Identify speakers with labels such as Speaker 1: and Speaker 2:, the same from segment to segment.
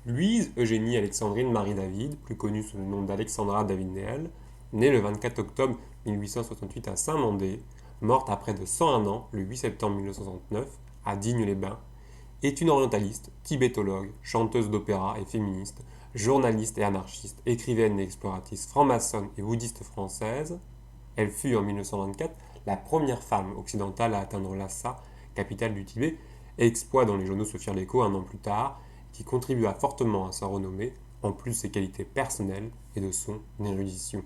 Speaker 1: Louise Eugénie Alexandrine Marie David, plus connue sous le nom d'Alexandra David Néel, née le 24 octobre 1868 à Saint-Mandé, morte à près de 101 ans le 8 septembre 1969 à Digne-les-Bains, est une orientaliste, tibétologue, chanteuse d'opéra et féministe, journaliste et anarchiste, écrivaine et exploratrice franc-maçonne et bouddhiste française. Elle fut en 1924 la première femme occidentale à atteindre Lhasa, capitale du Tibet, exploit dont les journaux se firent l'écho un an plus tard, qui contribua fortement à sa renommée, en plus de ses qualités personnelles et de son érudition.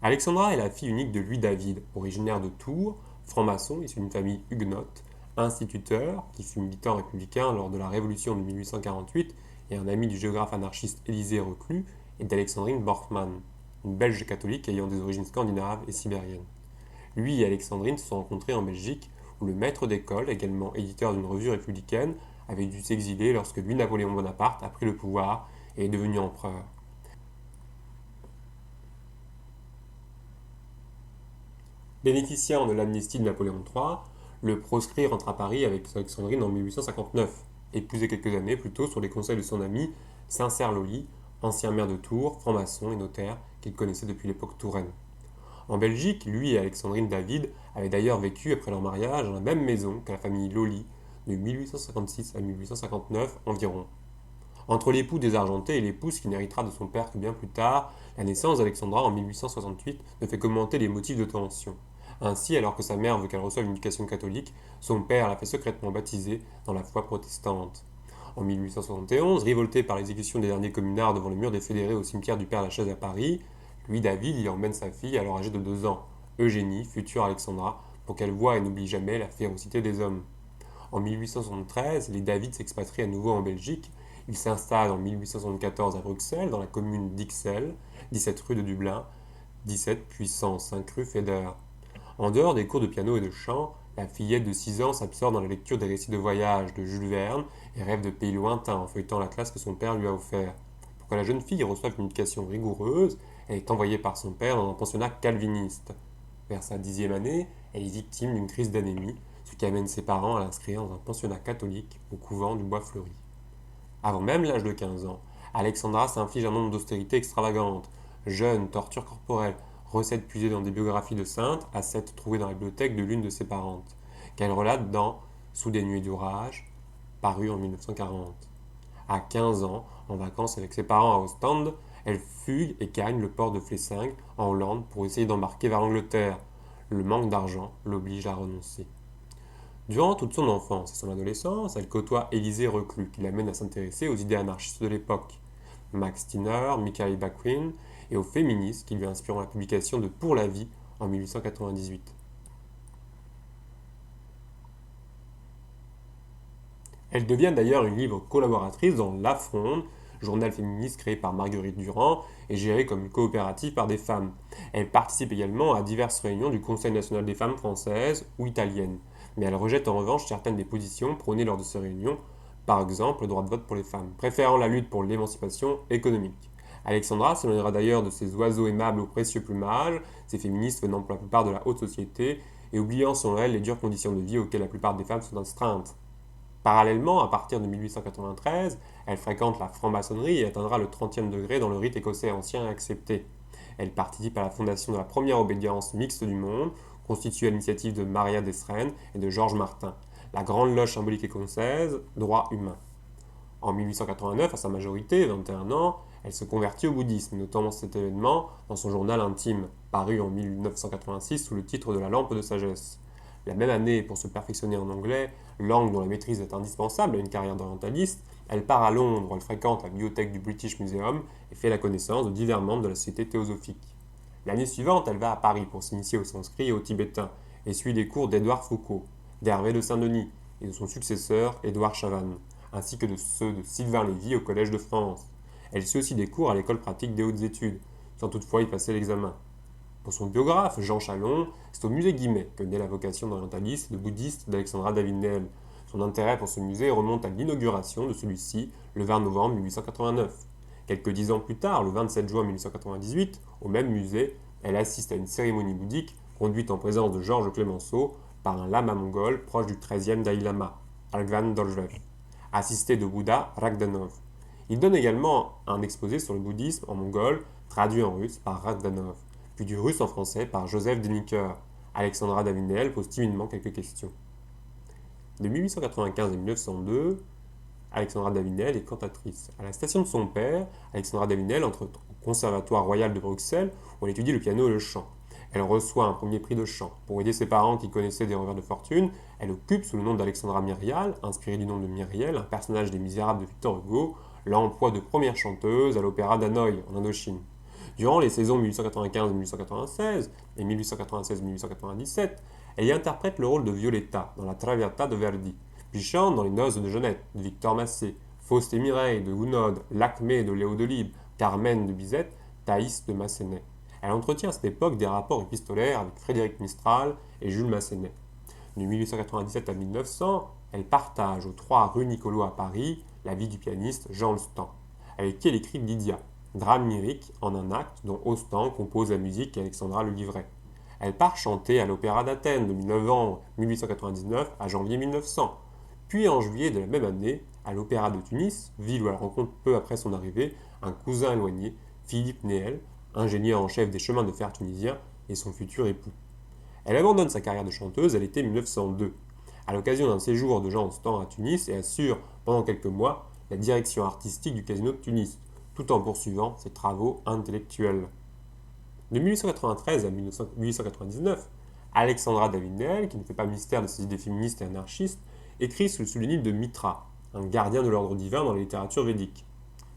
Speaker 1: Alexandra est la fille unique de Louis David, originaire de Tours, franc-maçon issu d'une famille huguenote, instituteur qui fut militant républicain lors de la Révolution de 1848 et un ami du géographe anarchiste Élisée Reclus et d'Alexandrine Borfmann, une Belge catholique ayant des origines scandinaves et sibériennes. Lui et Alexandrine se sont rencontrés en Belgique, où le maître d'école, également éditeur d'une revue républicaine, avait dû s'exiler lorsque Louis-Napoléon Bonaparte a pris le pouvoir et est devenu empereur. Bénéficiant de l'amnistie de Napoléon III, le proscrit rentre à Paris avec Alexandrine en 1859, épousé quelques années plus tôt sur les conseils de son ami Sincère-Loli, ancien maire de Tours, franc-maçon et notaire qu'il connaissait depuis l'époque touraine. En Belgique, lui et Alexandrine David avaient d'ailleurs vécu après leur mariage dans la même maison que la famille Loli de 1856 à 1859 environ. Entre l'époux désargenté et l'épouse qui n'héritera de son père que bien plus tard, la naissance d'Alexandra en 1868 ne fait qu'augmenter les motifs de tension. Ainsi, alors que sa mère veut qu'elle reçoive une éducation catholique, son père la fait secrètement baptiser dans la foi protestante. En 1871, révolté par l'exécution des derniers communards devant le mur des fédérés au cimetière du Père-Lachaise à Paris, Louis David y emmène sa fille, alors âgée de 2 ans, Eugénie, future Alexandra, pour qu'elle voie et n'oublie jamais la férocité des hommes. En 1873, les David s'expatrient à nouveau en Belgique. Ils s'installent en 1874 à Bruxelles, dans la commune d'Ixelles, 17 rue de Dublin, 17 puis 105 rue Feder. En dehors des cours de piano et de chant, la fillette de 6 ans s'absorbe dans la lecture des récits de voyage de Jules Verne et rêve de pays lointains en feuilletant l'atlas que son père lui a offert. Pour que la jeune fille reçoive une éducation rigoureuse, elle est envoyée par son père dans un pensionnat calviniste. Vers sa 10e année, elle est victime d'une crise d'anémie, ce qui amène ses parents à l'inscrire dans un pensionnat catholique au couvent du Bois Fleuri. Avant même l'âge de 15 ans, Alexandra s'inflige un nombre d'austérités extravagantes, jeûnes, tortures corporelles, recettes puisées dans des biographies de saintes, ascètes trouvées dans la bibliothèque de l'une de ses parentes, qu'elle relate dans Sous des nuées d'orage, paru en 1940. À 15 ans, en vacances avec ses parents à Ostende, elle fugue et gagne le port de Flessingue, en Hollande, pour essayer d'embarquer vers l'Angleterre. Le manque d'argent l'oblige à renoncer. Durant toute son enfance et son adolescence, elle côtoie Élisée Reclus, qui l'amène à s'intéresser aux idées anarchistes de l'époque, Max Stirner, Michael Bakunin, et aux féministes qui lui inspirent la publication de Pour la vie en 1898. Elle devient d'ailleurs une libre collaboratrice dans La Fronde, journal féministe créé par Marguerite Durand et géré comme une coopérative par des femmes. Elle participe également à diverses réunions du Conseil national des femmes françaises ou italiennes, mais elle rejette en revanche certaines des positions prônées lors de ces réunions, par exemple le droit de vote pour les femmes, préférant la lutte pour l'émancipation économique. Alexandra s'éloignera d'ailleurs de ces oiseaux aimables au précieux plumage, ces féministes venant pour la plupart de la haute société, et oubliant selon elle les dures conditions de vie auxquelles la plupart des femmes sont astreintes. Parallèlement, à partir de 1893, elle fréquente la franc-maçonnerie et atteindra le 30e degré dans le rite écossais ancien accepté. Elle participe à la fondation de la première obédience mixte du monde, constituée à l'initiative de Maria Desrenne et de Georges Martin, la grande loge symbolique écossaise, droit humain. En 1889, à sa majorité, 21 ans, elle se convertit au bouddhisme, notamment cet événement dans son journal intime, paru en 1986 sous le titre de La lampe de sagesse. La même année, pour se perfectionner en anglais, langue dont la maîtrise est indispensable à une carrière d'orientaliste, elle part à Londres, où elle fréquente la bibliothèque du British Museum et fait la connaissance de divers membres de la Société théosophique. L'année suivante, elle va à Paris pour s'initier au sanskrit et au tibétain et suit les cours d'Édouard Foucault, d'Hervé de Saint-Denis et de son successeur Édouard Chavannes, ainsi que de ceux de Sylvain Lévy au Collège de France. Elle suit aussi des cours à l'école pratique des hautes études, sans toutefois y passer l'examen. Pour son biographe, Jean Chalon, c'est au musée Guimet que naît la vocation d'orientaliste et de bouddhiste d'Alexandra David-Néel. Son intérêt pour ce musée remonte à l'inauguration de celui-ci le 20 novembre 1889. Quelques 10 ans plus tard, le 27 juin 1898, au même musée, elle assiste à une cérémonie bouddhique conduite en présence de Georges Clemenceau par un lama mongol proche du 13e Dalai Lama, Algvan Dorje. assisté de Bouddha Ragdanov. Il donne également un exposé sur le bouddhisme en mongol, traduit en russe par Ragdanov, puis du russe en français par Joseph Deniker. Alexandra Davinel pose timidement quelques questions. De 1895 à 1902, Alexandra Davinel est cantatrice. À la station de son père, Alexandra Davinel entre au Conservatoire royal de Bruxelles où elle étudie le piano et le chant. Elle reçoit un premier prix de chant. Pour aider ses parents qui connaissaient des revers de fortune, elle occupe sous le nom d'Alexandra Myrial, inspiré du nom de Myriel, un personnage des Misérables de Victor Hugo, l'emploi de première chanteuse à l'opéra d'Hanoï, en Indochine. Durant les saisons 1895-1896 et 1896-1897, elle y interprète le rôle de Violetta dans la Traviata de Verdi, puis chante dans les Noces de Jeannette de Victor Massé, Faust et Mireille de Gounod, L'acmé de Léo Delibes, Carmen de Bizette, Thaïs de Massenet. Elle entretient à cette époque des rapports épistolaires avec Frédéric Mistral et Jules Massenet. De 1897 à 1900, elle partage aux 3 rue Niccolo à Paris la vie du pianiste Jean Lstan, avec qui elle écrit Lydia, drame lyrique en un acte dont Ostan compose la musique et Alexandra le livret. Elle part chanter à l'Opéra d'Athènes de novembre 1899 à janvier 1900, puis en juillet de la même année à l'Opéra de Tunis, ville où elle rencontre peu après son arrivée un cousin éloigné, Philippe Néel, ingénieur en chef des chemins de fer tunisiens et son futur époux. Elle abandonne sa carrière de chanteuse à l'été 1902, à l'occasion d'un séjour de Jean Stan à Tunis et assure pendant quelques mois la direction artistique du Casino de Tunis, tout en poursuivant ses travaux intellectuels. De 1893 à 1899, Alexandra Davinel, qui ne fait pas mystère de ses idées féministes et anarchistes, écrit sous le pseudonyme de Mitra, un gardien de l'ordre divin dans la littérature védique.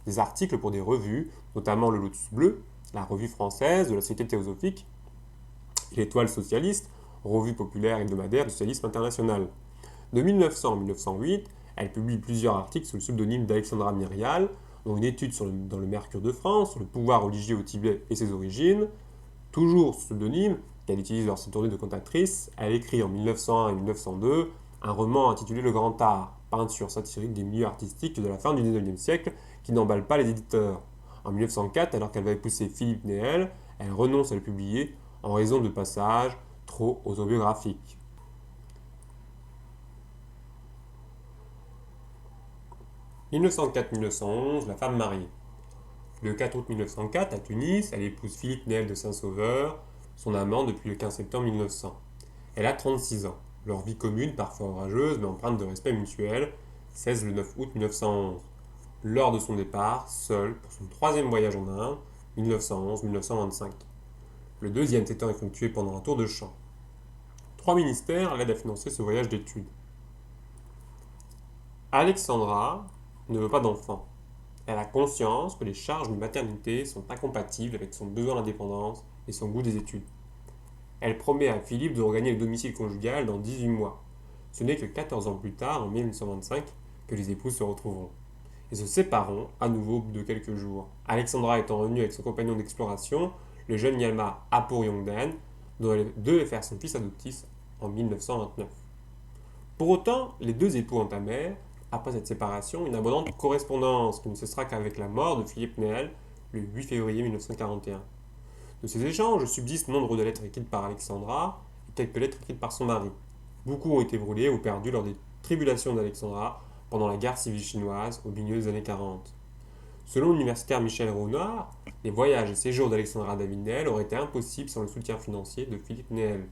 Speaker 1: Des articles pour des revues, notamment le Lotus Bleu, la revue française de la Société théosophique, et l'Étoile socialiste, revue populaire hebdomadaire du socialisme international. De 1900 à 1908, elle publie plusieurs articles sous le pseudonyme d'Alexandra Myrial, dont une étude dans le Mercure de France, sur le pouvoir religieux au Tibet et ses origines. Toujours sous pseudonyme, qu'elle utilise lors de ses tournées de cantatrice, elle écrit en 1901 et 1902 un roman intitulé Le Grand Art, peinture satirique des milieux artistiques de la fin du XIXe siècle qui n'emballe pas les éditeurs. En 1904, alors qu'elle va épouser Philippe Néel, elle renonce à le publier en raison de passages trop autobiographiques. « 1904-1911, la femme mariée. Le 4 août 1904, à Tunis, elle épouse Philippe Néel de Saint-Sauveur, son amant depuis le 15 septembre 1900. Elle a 36 ans. Leur vie commune, parfois orageuse, mais empreinte de respect mutuel, cesse le 9 août 1911. Lors de son départ, seule, pour son 3e voyage en Inde, 1911-1925. Le 2e s'étant effectué pendant un tour de chant. 3 ministères l'aident à financer ce voyage d'études. Alexandra ne veut pas d'enfant. Elle a conscience que les charges de maternité sont incompatibles avec son besoin d'indépendance et son goût des études. Elle promet à Philippe de regagner le domicile conjugal dans 18 mois. Ce n'est que 14 ans plus tard, en 1925, que les époux se retrouveront. Et se sépareront à nouveau au bout de quelques jours. Alexandra étant revenue avec son compagnon d'exploration, le jeune Yalma Apur Yongdan, dont elle devait faire son fils adoptif en 1929. Pour autant, les 2 époux entamèrent, après cette séparation, une abondante correspondance qui ne cessera qu'avec la mort de Philippe Néel le 8 février 1941. De ces échanges subsistent nombre de lettres écrites par Alexandra et quelques lettres écrites par son mari. Beaucoup ont été brûlées ou perdues lors des tribulations d'Alexandra pendant la guerre civile chinoise au milieu des années 40. Selon l'universitaire Michel Renard, les voyages et séjours d'Alexandra Davinel auraient été impossibles sans le soutien financier de Philippe Néel.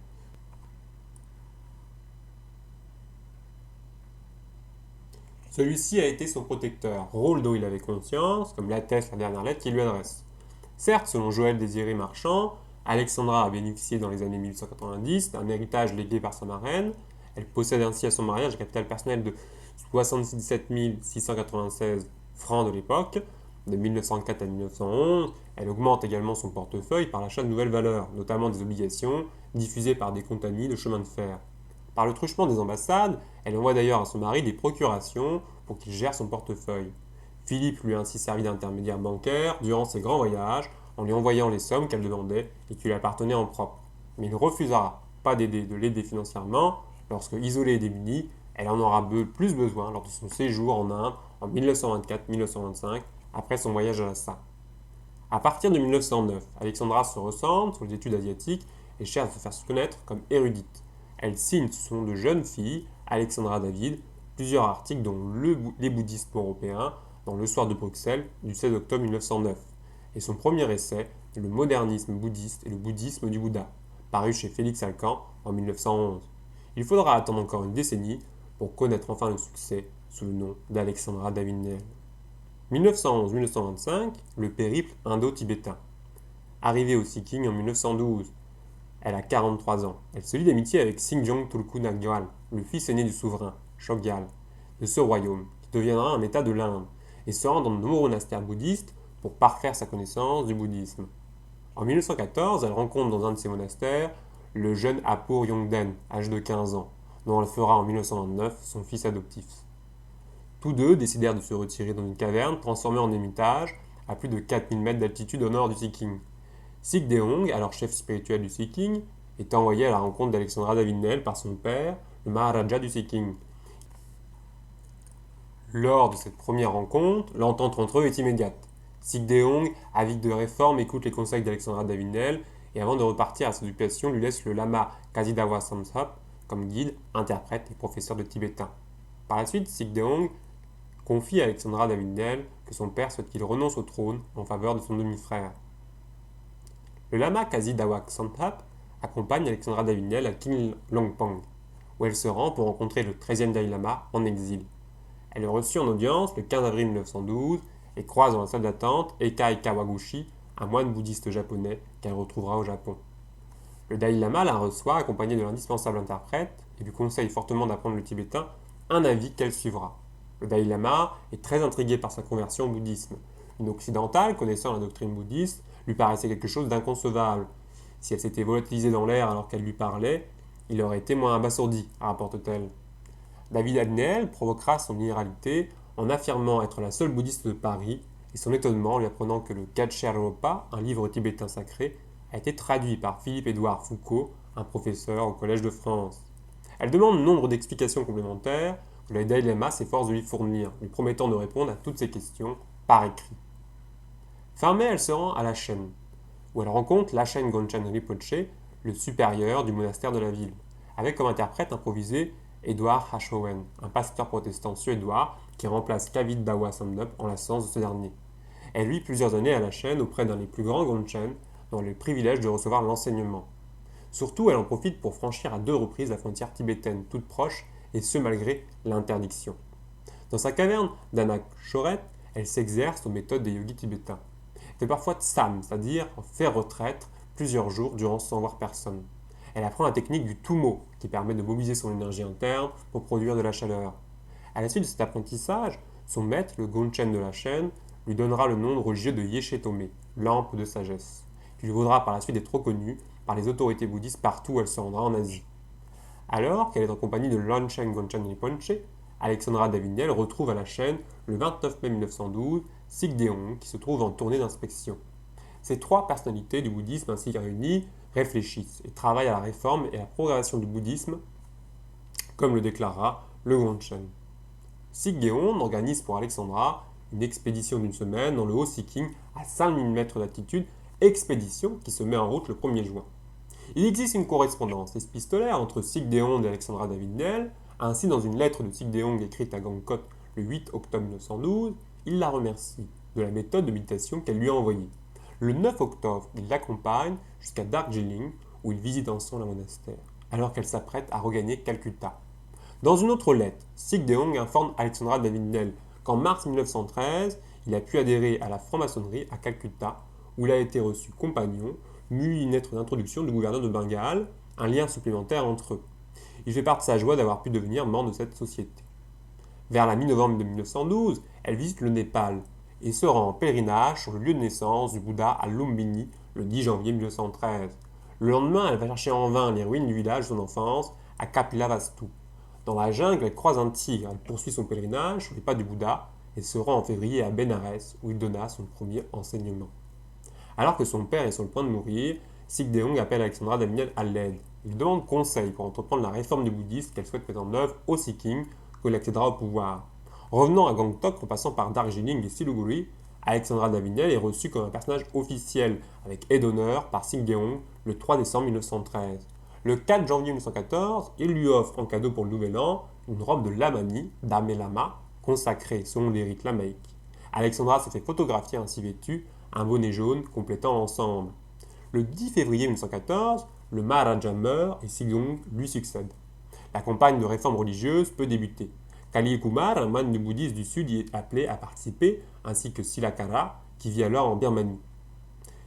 Speaker 1: Celui-ci a été son protecteur, rôle dont il avait conscience, comme l'atteste la dernière lettre qu'il lui adresse. Certes, selon Joël Désiré Marchand, Alexandra a bénéficié dans les années 1890 d'un héritage légué par sa marraine. Elle possède ainsi à son mariage un capital personnel de 77 696 francs de l'époque. De 1904 à 1911, elle augmente également son portefeuille par l'achat de nouvelles valeurs, notamment des obligations diffusées par des compagnies de chemin de fer. Par le truchement des ambassades, elle envoie d'ailleurs à son mari des procurations pour qu'il gère son portefeuille. Philippe lui a ainsi servi d'intermédiaire bancaire durant ses grands voyages en lui envoyant les sommes qu'elle demandait et qui lui appartenaient en propre. Mais il refusera pas de l'aider financièrement lorsque, isolée et démunie, elle en aura plus besoin lors de son séjour en Inde en 1924-1925 après son voyage à Lhasa. À partir de 1909, Alexandra se recentre sur les études asiatiques et cherche à se faire connaître comme érudite. Elle signe sous son nom de jeune fille, Alexandra David, plusieurs articles dont Les bouddhistes européens dans Le Soir de Bruxelles du 16 octobre 1909 et son premier essai, Le modernisme bouddhiste et le bouddhisme du Bouddha, paru chez Félix Alcan en 1911. Il faudra attendre encore une décennie pour connaître enfin le succès sous le nom d'Alexandra Davinel. 1911-1925, le périple indo-tibétain. Arrivée au Sikkim en 1912, elle a 43 ans. Elle se lie d'amitié avec Singjong Tulku Nagyal, le fils aîné du souverain, Chogyal, de ce royaume, qui deviendra un état de l'Inde, et se rend dans de nombreux monastères bouddhistes pour parfaire sa connaissance du bouddhisme. En 1914, elle rencontre dans un de ces monastères le jeune Apur Yongden, âgé de 15 ans, dont elle fera en 1929 son fils adoptif. Tous deux décidèrent de se retirer dans une caverne transformée en ermitage à plus de 4000 mètres d'altitude au nord du Sikkim. Sikdeong, alors chef spirituel du Sikkim, est envoyé à la rencontre d'Alexandra Davinel par son père, le Maharaja du Sikkim. Lors de cette première rencontre, l'entente entre eux est immédiate. Sikdeong, avide de réforme, écoute les conseils d'Alexandra Davinel et avant de repartir à ses occupations, lui laisse le lama Kazidawa Samsap comme guide, interprète et professeur de tibétain. Par la suite, Sikdeong confie à Alexandra Davinel que son père souhaite qu'il renonce au trône en faveur de son demi-frère. Le lama Kazidawa Samsap accompagne Alexandra Davinel à King Longpang, où elle se rend pour rencontrer le 13e Dalai Lama en exil. Elle est reçue en audience le 15 avril 1912 et croise dans la salle d'attente Eikai Kawaguchi, un moine bouddhiste japonais qu'elle retrouvera au Japon. Le Dalai Lama la reçoit accompagné de l'indispensable interprète et lui conseille fortement d'apprendre le tibétain, un avis qu'elle suivra. Le Dalai Lama est très intrigué par sa conversion au bouddhisme. Une occidentale, connaissant la doctrine bouddhiste, lui paraissait quelque chose d'inconcevable. Si elle s'était volatilisée dans l'air alors qu'elle lui parlait, il aurait été moins abasourdi, rapporte-t-elle. David Adnel provoquera son irréalité en affirmant être la seule bouddhiste de Paris et son étonnement en lui apprenant que le Gatscherlopa, un livre tibétain sacré, a été traduit par Philippe-Édouard Foucault, un professeur au Collège de France. Elle demande nombre d'explications complémentaires que le Dalai Lama s'efforce de lui fournir, lui promettant de répondre à toutes ces questions par écrit. Fin mai, elle se rend à Lachen, où elle rencontre Lachen Gonchen Rinpoche, le supérieur du monastère de la ville, avec comme interprète improvisé Edward Hashowen, un pasteur protestant suédois qui remplace Kavid Dawa Samdup en l'absence de ce dernier. Elle vit plusieurs années à Lachen auprès d'un des plus grands Gonchen, dont elle a le privilège de recevoir l'enseignement. Surtout, elle en profite pour franchir à 2 reprises la frontière tibétaine, toute proche, et ce malgré l'interdiction. Dans sa caverne d'Anak Choret, elle s'exerce aux méthodes des yogis tibétains. Elle fait parfois tsam, c'est-à-dire fait retraite plusieurs jours durant sans voir personne. Elle apprend la technique du tumo, qui permet de mobiliser son énergie interne pour produire de la chaleur. À la suite de cet apprentissage, son maître, le Gonchen de la chaîne, lui donnera le nom de religieux de Yeshe Tome, lampe de sagesse, qui lui vaudra par la suite d'être reconnue par les autorités bouddhistes partout où elle se rendra en Asie. Alors qu'elle est en compagnie de Longchen Gonchen Rinpoche, Alexandra Davinel retrouve à la chaîne, le 29 mai 1912, Sikdeong, qui se trouve en tournée d'inspection. Ces 3 personnalités du bouddhisme ainsi réunies réfléchissent et travaillent à la réforme et à la progression du bouddhisme, comme le déclara le Gonchen. Sikdeong organise pour Alexandra une expédition d'une semaine dans le Haut-Sikkim à 5000 mètres d'altitude, expédition qui se met en route le 1er juin. Il existe une correspondance épistolaire entre Sikdeong et Alexandra Davinel. Ainsi, dans une lettre de Sikdeong écrite à Gangkok le 8 octobre 1912, il la remercie de la méthode de méditation qu'elle lui a envoyée. Le 9 octobre, il l'accompagne jusqu'à Darjeeling, où ils visitent ensemble un monastère, alors qu'elle s'apprête à regagner Calcutta. Dans une autre lettre, Sikdeong informe Alexandra Davinel qu'en mars 1913, il a pu adhérer à la franc-maçonnerie à Calcutta, où il a été reçu compagnon, muni d'une lettre d'introduction du gouverneur de Bengale, un lien supplémentaire entre eux. Il fait part de sa joie d'avoir pu devenir membre de cette société. Vers la mi-novembre de 1912, elle visite le Népal et se rend en pèlerinage sur le lieu de naissance du Bouddha à Lumbini le 10 janvier 1913. Le lendemain, elle va chercher en vain les ruines du village de son enfance à Kapilavastu. Dans la jungle, elle croise un tigre, elle poursuit son pèlerinage sur les pas du Bouddha et se rend en février à Benares où il donna son premier enseignement. Alors que son père est sur le point de mourir, Sikdeong appelle Alexandra Davinel à l'aide. Il demande conseil pour entreprendre la réforme du bouddhisme qu'elle souhaite mettre en œuvre au Sikkim, que accédera au pouvoir. Revenant à Gangtok, en passant par Darjeeling et Siliguri, Alexandra Davinel est reçue comme un personnage officiel avec aide d'honneur par Sikdeong le 3 décembre 1913. Le 4 janvier 1914, il lui offre en cadeau pour le Nouvel An une robe de lamani, dame lama, consacrée selon les rites lamaïques. Alexandra s'est fait photographier ainsi vêtue, un bonnet jaune complétant l'ensemble. Le 10 février 1914, le Maharaja meurt et Sejong lui succède. La campagne de réforme religieuse peut débuter. Kali Kumar, un moine bouddhiste du Sud, y est appelé à participer, ainsi que Silakara, qui vit alors en Birmanie.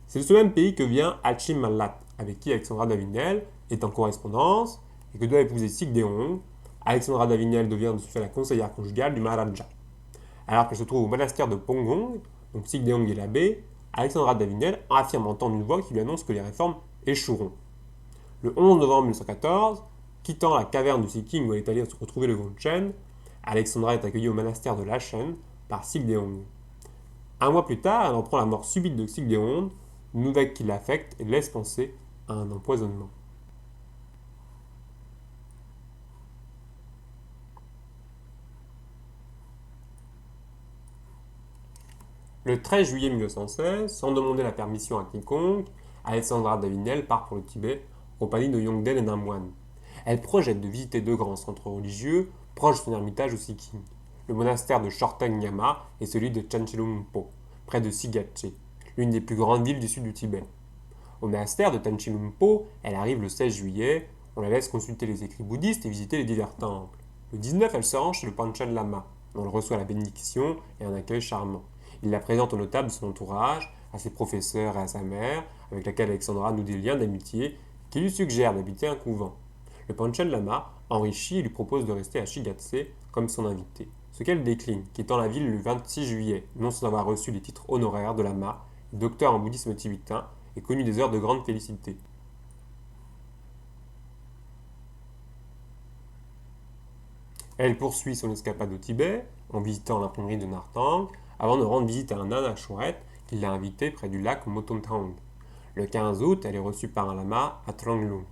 Speaker 1: C'est de ce même pays que vient Hachim Mallat, avec qui Alexandra Davinel est en correspondance et que doit épouser Sigdeong. Alexandra Davinel devient de ce fait la conseillère conjugale du Maharaja. Alors qu'elle se trouve au monastère de Pongong, donc Sigdeong est l'abbé, Alexandra Davinel affirme entendre une voix qui lui annonce que les réformes échoueront. Le 11 novembre 1914, quittant la caverne du Sikkim où elle est allée se retrouver le Gongchen, Alexandra est accueillie au monastère de Lachen par Sigdeong. Un mois plus tard, elle en prend la mort subite de Sigdeong, une nouvelle qui l'affecte et laisse penser à un empoisonnement. Le 13 juillet 1916, sans demander la permission à quiconque, Alexandra Davinel part pour le Tibet, en compagnie de Yongden et d'un moine. Elle projette de visiter deux grands centres religieux proches de son ermitage au Sikkim, le monastère de Chorteng Nyama et celui de Chanchilungpo, près de Sigache, l'une des plus grandes villes du sud du Tibet. Au monastère de Chanchilungpo, elle arrive le 16 juillet, on la laisse consulter les écrits bouddhistes et visiter les divers temples. Le 19, elle se rend chez le Panchen Lama, dont elle reçoit la bénédiction et un accueil charmant. Il la présente aux notables de son entourage, à ses professeurs et à sa mère, avec laquelle Alexandra noue des liens d'amitié, qui lui suggèrent d'habiter un couvent. Le Panchen Lama enrichit et lui propose de rester à Shigatse comme son invité, ce qu'elle décline, quittant la ville le 26 juillet, non sans avoir reçu les titres honoraires de lama, docteur en bouddhisme tibétain et connu des heures de grande félicité. Elle poursuit son escapade au Tibet, en visitant l'imprimerie de Nartang, avant de rendre visite à un âne à chouette qui l'a invité près du lac Motontang. Le 15 août, elle est reçue par un lama à Tranglung.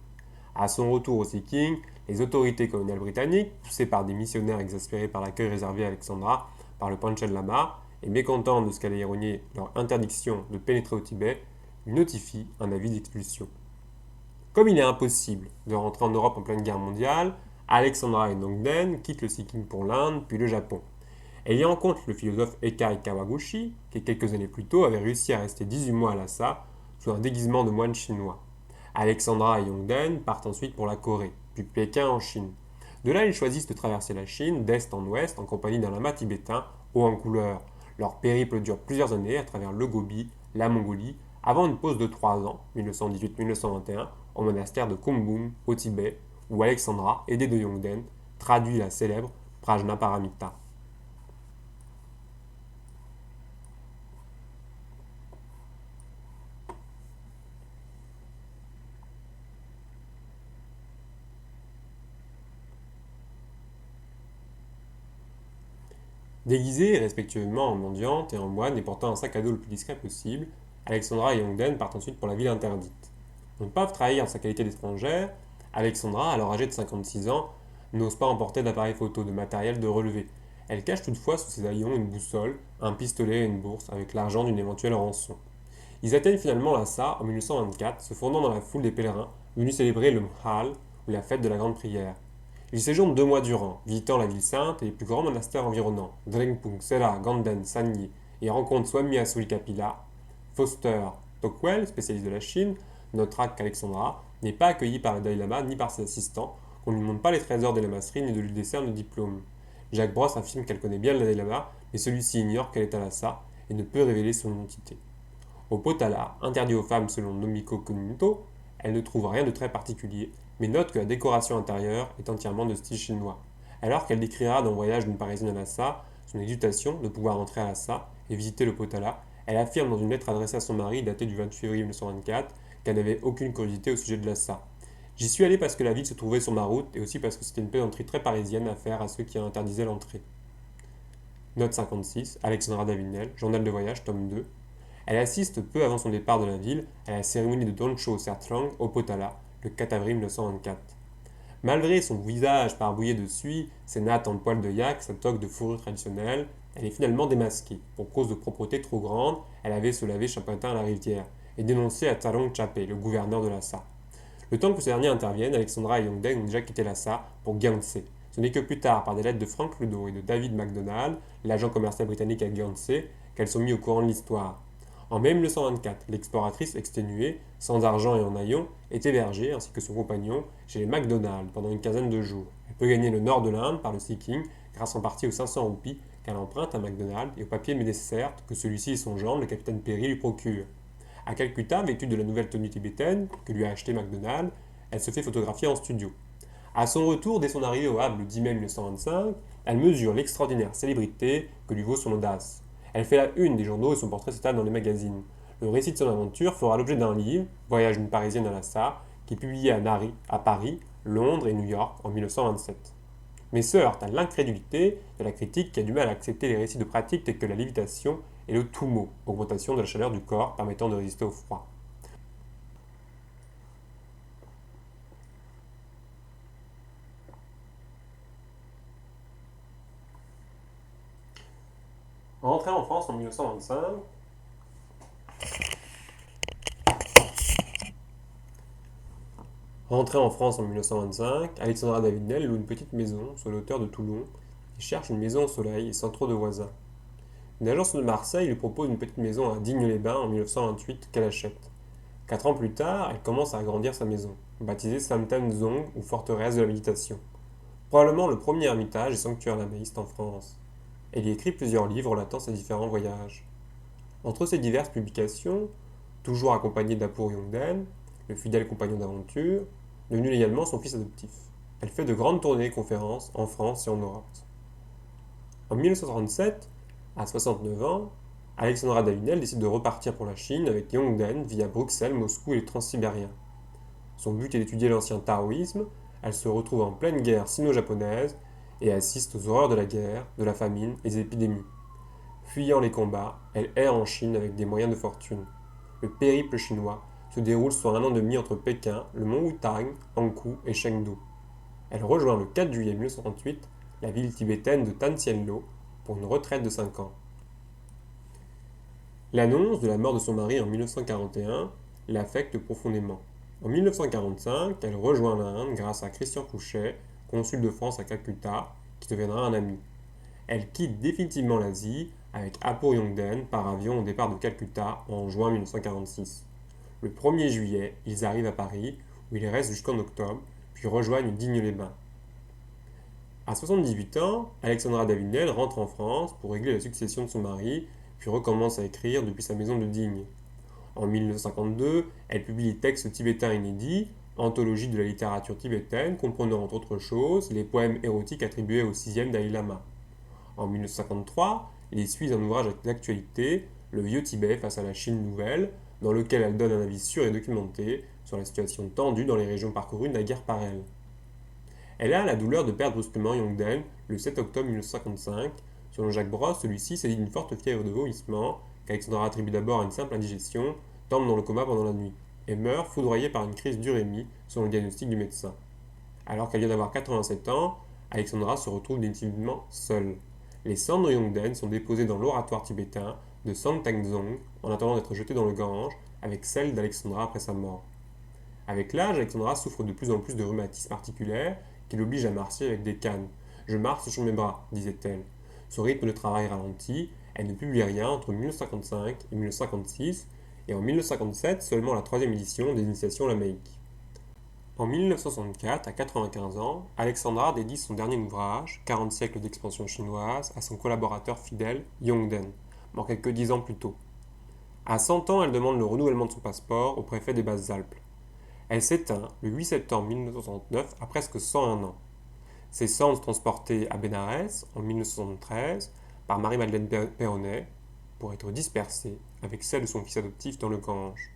Speaker 1: À son retour au Sikkim, les autorités coloniales britanniques, poussées par des missionnaires exaspérés par l'accueil réservé à Alexandra par le Panchen Lama et mécontents de ce qu'elle ait renié leur interdiction de pénétrer au Tibet, lui notifient un avis d'expulsion. Comme il est impossible de rentrer en Europe en pleine guerre mondiale, Alexandra et Nongden quittent le Sikkim pour l'Inde puis le Japon. Elle y rencontre le philosophe Eikai Kawaguchi, qui quelques années plus tôt avait réussi à rester 18 mois à Lhasa sous un déguisement de moine chinois. Alexandra et Yongden partent ensuite pour la Corée, puis Pékin en Chine. De là, ils choisissent de traverser la Chine d'est en ouest en compagnie d'un lama tibétain haut en couleur. Leur périple dure plusieurs années à travers le Gobi, la Mongolie, avant une pause de 3 ans, 1918-1921, au monastère de Kumbum, au Tibet, où Alexandra, aidée de Yongden, traduit la célèbre Prajnaparamita. Déguisée respectivement en mendiante et en moine et portant un sac à dos le plus discret possible, Alexandra et Yongden partent ensuite pour la ville interdite. Pour ne pas trahir en sa qualité d'étrangère, Alexandra, alors âgée de 56 ans, n'ose pas emporter d'appareil photo, de matériel de relevé. Elle cache toutefois sous ses haillons une boussole, un pistolet et une bourse avec l'argent d'une éventuelle rançon. Ils atteignent finalement Lhasa en 1924, se fondant dans la foule des pèlerins venus célébrer le Mhal, ou la fête de la Grande Prière. Ils séjournent 2 mois durant, visitant la ville sainte et les plus grands monastères environnants, Drengpung, Sera, Ganden, Sanyi, et rencontrent Swami Sulikapila. Foster Tocqueville, spécialiste de la Chine, notera qu'Alexandra n'est pas accueillie par le Dalai Lama ni par ses assistants, qu'on ne lui montre pas les trésors des lamasseries ni de lui décerne de diplôme. Jacques Brosse affirme qu'elle connaît bien le Dalai Lama, mais celui-ci ignore qu'elle est à Lhasa et ne peut révéler son identité. Au Potala, interdit aux femmes selon Nomiko Kunito, elle ne trouve rien de très particulier, mais note que la décoration intérieure est entièrement de style chinois. Alors qu'elle décrira dans le voyage d'une Parisienne à Lhasa son exultation de pouvoir entrer à Lhasa et visiter le Potala, elle affirme dans une lettre adressée à son mari datée du 28 février 1924 qu'elle n'avait aucune curiosité au sujet de Lhasa. J'y suis allée parce que la ville se trouvait sur ma route et aussi parce que c'était une plaisanterie très parisienne à faire à ceux qui interdisaient l'entrée. Note 56, Alexandra Davinel, Journal de voyage, tome 2. Elle assiste peu avant son départ de la ville à la cérémonie de Doncho Sertrang au Potala, le 4 avril 1924. Malgré son visage barbouillé de suie, ses nattes en poil de yak, sa toque de fourrure traditionnelle, elle est finalement démasquée. Pour cause de propreté trop grande, elle avait se laver chaque matin à la rivière et dénoncé à Tarong Chape, le gouverneur de Lhasa. Le temps que ce dernier intervienne, Alexandra et Yongden ont déjà quitté Lhasa pour Gyeongse, Ce n'est que plus tard, par des lettres de Frank Ludo et de David MacDonald, l'agent commercial britannique à Guernsey, qu'elles sont mises au courant de l'histoire. En mai 1924, l'exploratrice exténuée, sans argent et en haillons, est hébergée, ainsi que son compagnon, chez les MacDonald pendant une quinzaine de jours. Elle peut gagner le nord de l'Inde par le Sea King, grâce en partie aux 500 roupies qu'elle emprunte à MacDonald et aux papiers nécessaires que celui-ci et son gendre, le capitaine Perry, lui procurent. À Calcutta, vêtue de la nouvelle tenue tibétaine que lui a acheté MacDonald, elle se fait photographier en studio. À son retour, dès son arrivée au Havre le 10 mai 1925, elle mesure l'extraordinaire célébrité que lui vaut son audace. Elle fait la une des journaux et son portrait s'étale dans les magazines. Le récit de son aventure fera l'objet d'un livre, Voyage d'une Parisienne à Lhasa, qui est publié à Paris, Londres et New York en 1927. Mais se heurte à l'incrédulité de la critique qui a du mal à accepter les récits de pratiques tels que la lévitation et le tumo, augmentation de la chaleur du corps permettant de résister au froid. Rentrée en France en 1925, Rentrée en France en 1925, Alexandra Davinel loue une petite maison sur les hauteurs de Toulon et cherche une maison au soleil et sans trop de voisins. Une agence de Marseille lui propose une petite maison à Digne-les-Bains en 1928 qu'elle achète. 4 ans plus tard, elle commence à agrandir sa maison, baptisée Samten Zong ou forteresse de la méditation. Probablement le premier ermitage et sanctuaire lamaïste en France. Elle y écrit plusieurs livres relatant ses différents voyages. Entre ses diverses publications, toujours accompagnée d'Apur Yongden, le fidèle compagnon d'aventure, devenu également son fils adoptif. Elle fait de grandes tournées et conférences en France et en Europe. En 1937, à 69 ans, Alexandra Davinel décide de repartir pour la Chine avec Yongden via Bruxelles, Moscou et les Transsibériens. Son but est d'étudier l'ancien taoïsme, elle se retrouve en pleine guerre sino-japonaise et assiste aux horreurs de la guerre, de la famine et des épidémies. Fuyant les combats, elle erre en Chine avec des moyens de fortune. Le périple chinois se déroule sur 1 an et demi entre Pékin, le mont Wutang, Hankou et Chengdu. Elle rejoint le 4 juillet 1938 la ville tibétaine de Tansienlo pour une retraite de 5 ans. L'annonce de la mort de son mari en 1941 l'affecte profondément. En 1945, elle rejoint l'Inde grâce à Christian Couchet, consul de France à Calcutta, qui deviendra un ami. Elle quitte définitivement l'Asie avec Apur Yongden par avion au départ de Calcutta en juin 1946. Le 1er juillet, ils arrivent à Paris, où ils restent jusqu'en octobre, puis rejoignent Digne-les-Bains. À 78 ans, Alexandra Davinel rentre en France pour régler la succession de son mari, puis recommence à écrire depuis sa maison de Digne. En 1952, elle publie les textes tibétains inédits, anthologie de la littérature tibétaine, comprenant entre autres choses les poèmes érotiques attribués au 6e Dalai Lama. En 1953, les suit un ouvrage d'actualité, Le Vieux Tibet face à la Chine nouvelle, dans lequel elle donne un avis sûr et documenté sur la situation tendue dans les régions parcourues naguère par elle. Elle a la douleur de perdre brusquement Yongden le 7 octobre 1955. Selon Jacques Brosse, celui-ci s'est dit d'une forte fièvre de vomissement, qu'Alexandra attribue d'abord à une simple indigestion, tombe dans le coma pendant la nuit, et meurt foudroyée par une crise d'urémie, selon le diagnostic du médecin. Alors qu'elle vient d'avoir 87 ans, Alexandra se retrouve définitivement seule. Les cendres de Yongden sont déposées dans l'oratoire tibétain de Sangtengzong en attendant d'être jetées dans le Gange, avec celles d'Alexandra après sa mort. Avec l'âge, Alexandra souffre de plus en plus de rhumatismes articulaires qui l'obligent à marcher avec des cannes. Je marche sur mes bras, disait-elle. Son rythme de travail ralentit, elle ne publie rien entre 1955 et 1956, et en 1957 seulement la troisième édition des Initiations lamaïques. En 1964, à 95 ans, Alexandra dédie son dernier ouvrage, 40 siècles d'expansion chinoise, à son collaborateur fidèle, Yongden, mort quelques 10 ans plus tôt. À 100 ans, elle demande le renouvellement de son passeport au préfet des Basses-Alpes. Elle s'éteint le 8 septembre 1969 à presque 101 ans. Ses cendres sont transportées à Bénarès en 1973 par Marie-Madeleine Perronnet pour être dispersées avec celle de son fils adoptif dans le Gange.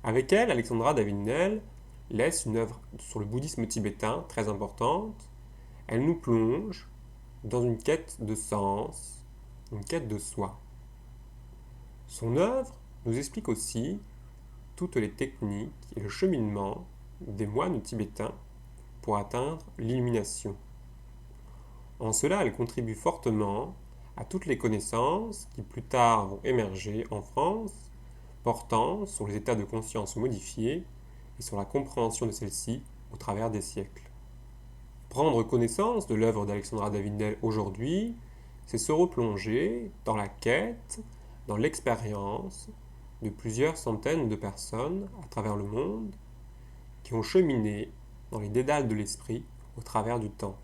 Speaker 1: Avec elle, Alexandra Davinel laisse une œuvre sur le bouddhisme tibétain très importante. Elle nous plonge dans une quête de sens, une quête de soi. Son œuvre nous explique aussi toutes les techniques et le cheminement des moines tibétains pour atteindre l'illumination. En cela, elle contribue fortement à toutes les connaissances qui plus tard vont émerger en France, portant sur les états de conscience modifiés et sur la compréhension de celles-ci au travers des siècles. Prendre connaissance de l'œuvre d'Alexandra David-Néel aujourd'hui, c'est se replonger dans la quête, dans l'expérience de plusieurs centaines de personnes à travers le monde qui ont cheminé dans les dédales de l'esprit au travers du temps.